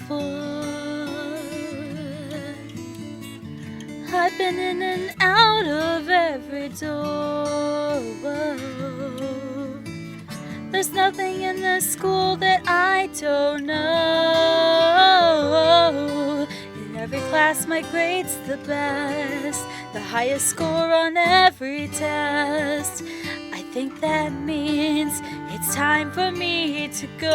before. I've been in and out of every door. There's nothing in this school that I don't know. In every class my grade's the best, the highest score on every test. I think that means it's time for me to go.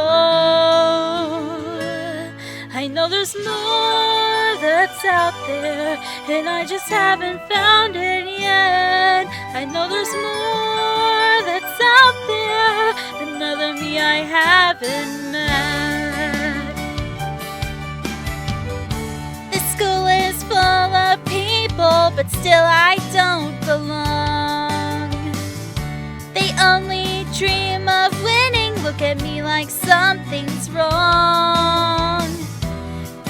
I know there's more that's out there, and I just haven't found it yet. I know there's more that's out there, another me I haven't met. This school is full of people, but still I don't belong. They only dream of winning, look at me like something's wrong.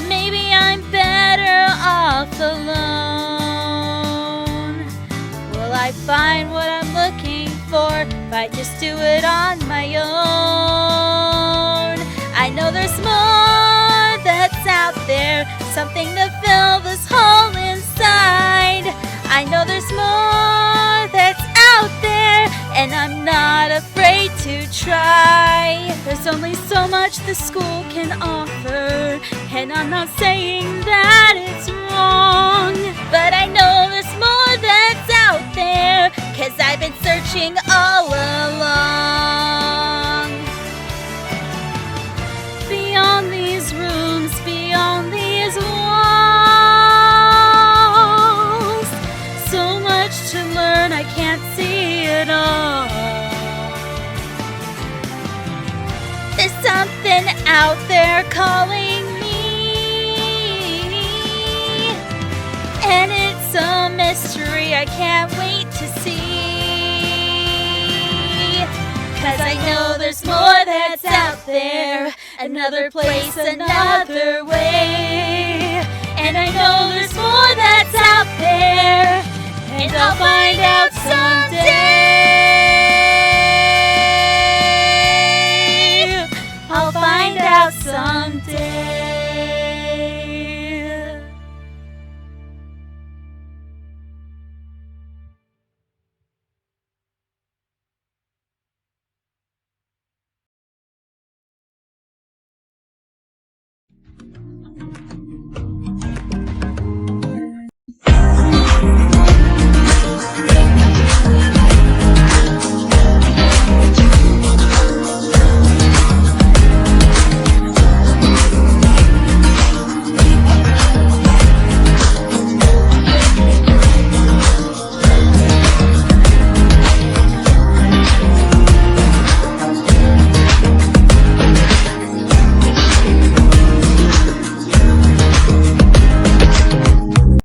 Maybe I'm better off alone. Will I find what I'm looking for if I just do it on my own? I know there's more that's out there, something to fill this hole inside. I know there's more that's out there, and I'm not afraid to try. There's only so much the school can offer, and I'm not saying that it's wrong, but I know there's more that's out there, 'cause I've been searching all along. Beyond these rooms, beyond these walls, so much to learn, I can't see it all. There's something out there calling me, and it's a mystery I can't wait to see. 'Cause I know there's more that's out there, another place, another way. And I know there's more that's out there, and I'll find out someday. I'll find out someday.